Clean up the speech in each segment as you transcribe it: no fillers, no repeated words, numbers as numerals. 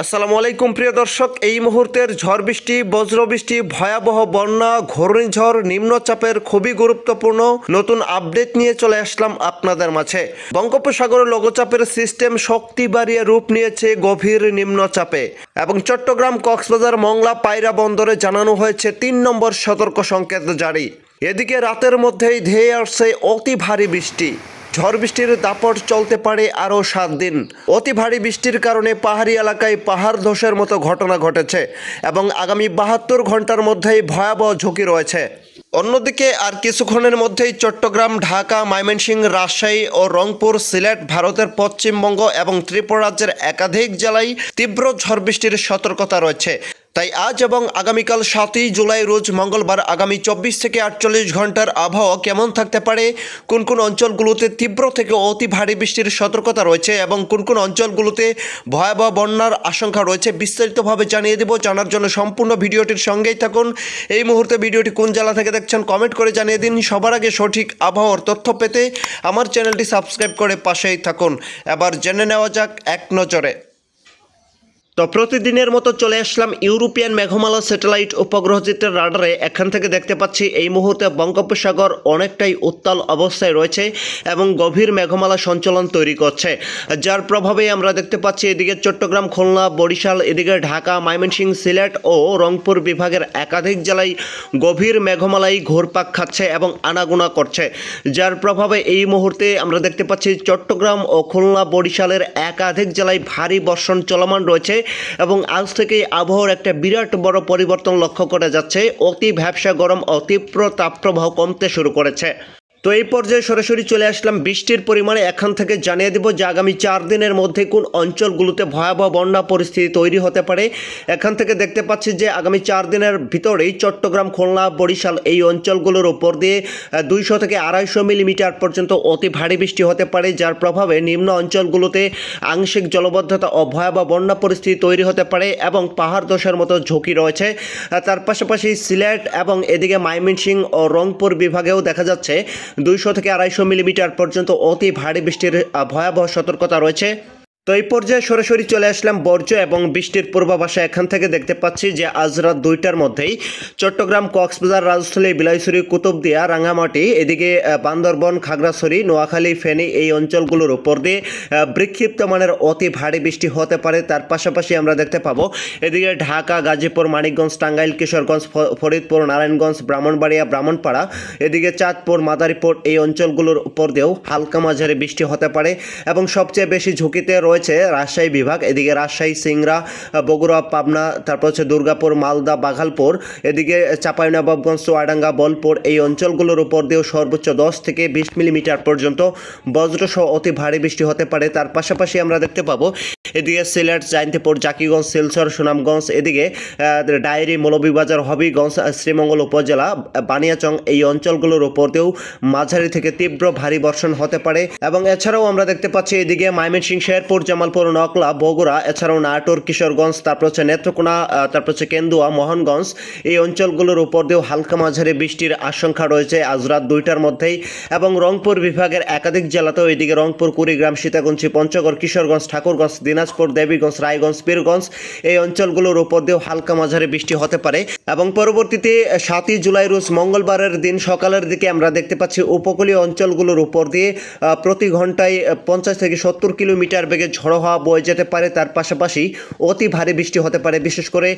আসসালামু আলাইকুম প্রিয় দর্শক, এই মুহূর্তের ঝড় বৃষ্টি, বজ্রবৃষ্টি, ভয়াবহ বন্যা, ঘূর্ণিঝড়, নিম্নচাপের খুবই গুরুত্বপূর্ণ নতুন আপডেট নিয়ে চলে আসলাম আপনাদের মাঝে। বঙ্গোপসাগরে লঘুচাপের সিস্টেম শক্তি বাড়িয়ে রূপ নিয়েছে গভীর নিম্নচাপে এবং চট্টগ্রাম, কক্সবাজার, মংলা, পায়রা বন্দরে জানানো হয়েছে ৩ নম্বর সতর্ক সংকেত জারি। এদিকে রাতের মধ্যেই ধেয়ে আসছে অতি ভারী বৃষ্টি। ঝড় বৃষ্টির দাপট চলতে পারে আরও 7 দিন। অতি ভারী বৃষ্টির কারণে পাহাড়ি এলাকায় পাহাড় ধসের মতো ঘটনা ঘটেছে এবং আগামী 72 ঘন্টার মধ্যেই ভয়াবহ ঝুঁকি রয়েছে। অন্যদিকে আর কিছুক্ষণের মধ্যেই চট্টগ্রাম, ঢাকা, ময়মনসিংহ, রাজশাহী ও রংপুর, সিলেট, ভারতের পশ্চিমবঙ্গ এবং ত্রিপুরা রাজ্যের একাধিক জেলায় তীব্র ঝড় বৃষ্টির সতর্কতা রয়েছে। তাই আজ এবং আগামীকাল 7ই জুলাই রোজ মঙ্গলবার আগামী 24 থেকে 48 ঘন্টার আবহাওয়া কেমন থাকতে পারে, কোন কোন অঞ্চলগুলোতে তীব্র থেকে অতি ভারী বৃষ্টির সতর্কতা রয়েছে এবং কোন কোন অঞ্চলগুলোতে ভয়াবহ বন্যার আশঙ্কা রয়েছে বিস্তারিতভাবে জানিয়ে দেব। জানার জন্য সম্পূর্ণ ভিডিওটির সঙ্গেই থাকুন। এই মুহূর্তে ভিডিওটি কোন জেলা থেকে দেখছেন কমেন্ট করে জানিয়ে দিন। সবার আগে সঠিক আবহাওয়ার তথ্য পেতে আমার চ্যানেলটি সাবস্ক্রাইব করে পাশেই থাকুন। এবার জেনে নেওয়া যাক এক নজরে। তো প্রতিদিনের মতো চলে আসলাম ইউরোপিয়ান মেঘমালা স্যাটেলাইট উপগ্রহ চিত্রের রাডারে। এখান থেকে দেখতে পাচ্ছি এই মুহূর্তে বঙ্গোপসাগর অনেকটাই উত্তাল অবস্থায় রয়েছে এবং গভীর মেঘমালা সঞ্চালন তৈরি করছে, যার প্রভাবে আমরা দেখতে পাচ্ছি এদিকে চট্টগ্রাম, খুলনা, বরিশাল, এদিকে ঢাকা, ময়মনসিংহ, সিলেট ও রংপুর বিভাগের একাধিক জেলায় গভীর মেঘমালাই ঘুরপাক খাচ্ছে এবং আনাগোনা করছে, যার প্রভাবে এই মুহূর্তে আমরা দেখতে পাচ্ছি চট্টগ্রাম ও খুলনা, বরিশালের একাধিক জেলায় ভারী বর্ষণ চলমান রয়েছে এবং আজ থেকেই আবহাওয়ার একটা বিরাট বড় পরিবর্তন লক্ষ্য করা যাচ্ছে। অতি ভ্যাপসা গরম ও তীব্র তাপপ্রবাহ কমতে শুরু করেছে। তো এই পর্যায়ে সরাসরি চলে আসলাম বৃষ্টির পরিমাণে। এখান থেকে জানিয়ে দেব যে আগামী 4 দিনের মধ্যে কোন অঞ্চলগুলোতে ভয়াবহ বন্যা পরিস্থিতি তৈরি হতে পারে। এখান থেকে দেখতে পাচ্ছি যে আগামী 4 দিনের ভিতরেই চট্টগ্রাম, খুলনা, বরিশাল এই অঞ্চলগুলোর উপর দিয়ে 200 থেকে 250 মিলিমিটার পর্যন্ত অতি ভারী বৃষ্টি হতে পারে, যার প্রভাবে নিম্ন অঞ্চলগুলোতে আংশিক জলবদ্ধতা ও ভয়াবহ বন্যা পরিস্থিতি তৈরি হতে পারে এবং পাহাড় ধসের মতো ঝুঁকি রয়েছে। তার পাশাপাশি সিলেট এবং এদিকে ময়মনসিংহ ও রংপুর বিভাগেও দেখা যাচ্ছে 200 থেকে 250 মিলিমিটার পর্যন্ত অতি ভারী বৃষ্টির ভয়াবহ সতর্কতা রয়েছে। তো এই পর্যায়ে সরাসরি চলে আসলাম বর্জ্য এবং বৃষ্টির পূর্বাভাসে। এখান থেকে দেখতে পাচ্ছি যে আজ রাত 2টার মধ্যেই চট্টগ্রাম, কক্সবাজার, রাজস্থলী, বিলাইছড়ি, কুতুবদিয়া, রাঙামাটি, এদিকে বান্দরবন, খাগড়াছড়ি, নোয়াখালী, ফেনী এই অঞ্চলগুলোর উপর দিয়ে বিক্ষিপ্ত মানের অতি ভারী বৃষ্টি হতে পারে। তার পাশাপাশি আমরা দেখতে পাবো এদিকে ঢাকা, গাজীপুর, মানিকগঞ্জ, টাঙ্গাইল, কিশোরগঞ্জ, ফরিদপুর, নারায়ণগঞ্জ, ব্রাহ্মণবাড়িয়া, ব্রাহ্মণপাড়া, এদিকে চাঁদপুর, মাদারীপুর এই অঞ্চলগুলোর উপর দিয়েও হালকা মাঝারি বৃষ্টি হতে পারে এবং সবচেয়ে বেশি ঝুঁকিতে রয়েছে রাজশাহী বিভাগ। এদিকে রাজশাহী, সিংড়া, বগুড়া, পাবনা, তারপর হচ্ছে দুর্গাপুর, মালদা, বাঘালপুর, এদিকে চাঁপাইনবাবগঞ্জ, চুয়াডাঙ্গা, বোলপুর এই অঞ্চলগুলোর উপর দিয়েও সর্বোচ্চ 10 থেকে 20 মিলিমিটার পর্যন্ত বজ্রসহ অতি ভারী বৃষ্টি হতে পারে। তার পাশাপাশি আমরা দেখতে পাবো এদিকে সিলেট, জয়ন্তীপুর, জাকিগঞ্জ, শিলচর, সুনামগঞ্জ, এদিকে ডায়েরি, মৌলভীবাজার, হবিগঞ্জ, শ্রীমঙ্গল উপজেলা, বানিয়াচং এই অঞ্চলগুলোর উপর দিয়েও মাঝারি থেকে তীব্র ভারী বর্ষণ হতে পারে এবং এছাড়াও আমরা দেখতে পাচ্ছি এদিকে ময়মনসিংহ, শেরপুর, জামালপুর, নকলা, বগুড়া, এছাড়াও নাটোর, কিশোরগঞ্জ, তারপর হচ্ছে নেত্রকোনা, তারপর হচ্ছে কেন্দুয়া, মোহনগঞ্জ এই অঞ্চলগুলোর উপর দিয়েও হালকা মাঝারি বৃষ্টির আশঙ্কা রয়েছে আজ রাত 2টার মধ্যেই এবং রংপুর বিভাগের একাধিক জেলাতেও এদিকে রংপুর, কুড়িগ্রাম, সীতাকুণ্ডী, পঞ্চগড়, কিশোরগঞ্জ, ঠাকুরগঞ্জ, দিনাজপুর, দেবীগঞ্জ, রায়গঞ্জ, পীরগঞ্জ এই অঞ্চলগুলোর উপর দিয়েও হালকা মাঝারি বৃষ্টি হতে পারে এবং পরবর্তীতে 7ই জুলাই রোজ মঙ্গলবারের দিন সকালের দিকে আমরা দেখতে পাচ্ছি উপকূলীয় অঞ্চলগুলোর উপর দিয়ে প্রতি ঘন্টায় 50 থেকে 70 কিলোমিটার বেগে ঝড়ো হাওয়া বয়ে যেতে পারে। তার পাশাপাশি অতি ভারী বৃষ্টি হতে পারে, বিশেষ করে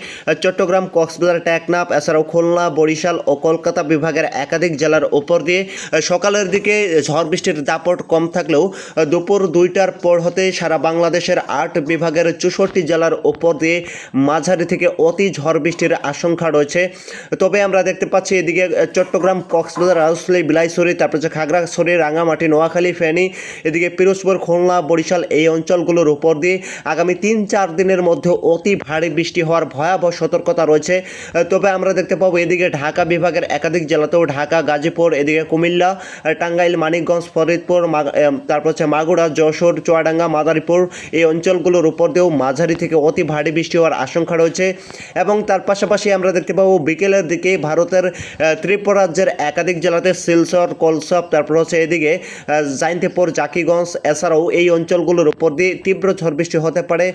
চট্টগ্রাম, কক্সবাজার, টেকনাফ, এছাড়াও খুলনা, বরিশাল ও কলকাতা বিভাগের একাধিক জেলার উপর দিয়ে সকালের দিকে ঝড় বৃষ্টির দাপট কম থাকলেও দুপুর 2টার পর হতে সারা বাংলাদেশের 8 বিভাগের 64 জেলার উপর দিয়ে মাঝারি থেকে অতি ঝড় বৃষ্টির আশঙ্কা রয়েছে। তবে আমরা দেখতে পাচ্ছি এদিকে চট্টগ্রাম, কক্সবাজার, রাজশাহী, বিলাইছড়ি, তারপর হচ্ছে খাগড়াছড়ি, রাঙামাটি, নোয়াখালী, ফেনী, এদিকে পিরোজপুর, খুলনা, বরিশাল এই অঞ্চলগুলোর উপর দিয়ে আগামী 3-4 দিনের মধ্যে অতি ভারী বৃষ্টি হওয়ার ভয়াবহ সতর্কতা রয়েছে। তবে আমরা দেখতে পাবো এদিকে ঢাকা বিভাগের একাধিক জেলাতেও ঢাকা, গাজীপুর, এদিকে কুমিল্লা, টাঙ্গাইল, মানিকগঞ্জ, ফরিদপুর, তারপর হচ্ছে মাগুরা, যশোর, চুয়াডাঙ্গা, মাদারীপুর এই অঞ্চলগুলোর উপর দিয়েও মাঝারি থেকে অতি ভারী বৃষ্টি হওয়ার আশঙ্কা রয়েছে এবং তার পাশাপাশি আমরা দেখতে পাবো বিকেলের দিকে ভারতের ত্রিপুরা রাজ্যের একাধিক জেলাতে শিলচর, কলসব, তারপর হচ্ছে এদিকে জাইন্তিপুর, জাকিগঞ্জ, এছাড়াও এই অঞ্চলগুলোর উপর দিয়ে তীব্র ঝড় বৃষ্টি হতে পারে।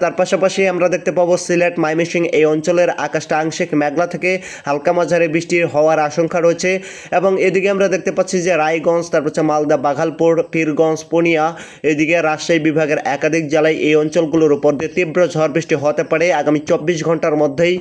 তার পাশাপাশি আমরা দেখতে পাবো সিলেট, ময়মনসিংহ এই অঞ্চলের আকাশটা আংশিক মেঘলা থেকে হালকা মাঝারি বৃষ্টি হওয়ার আশঙ্কা রয়েছে। এবং এদিকে আমরা দেখতে পাচ্ছি যে রায়গঞ্জ, তারপর হচ্ছে মালদা, বাঘালপুর, পীরগঞ্জ, পূর্ণিয়া, এদিকে রাজশাহী বিভাগের একাধিক জেলায় এই অঞ্চলগুলোর উপর দিয়ে তীব্র ঝড় বৃষ্টি হতে পারে আগামী 24 ঘন্টার মধ্যেই।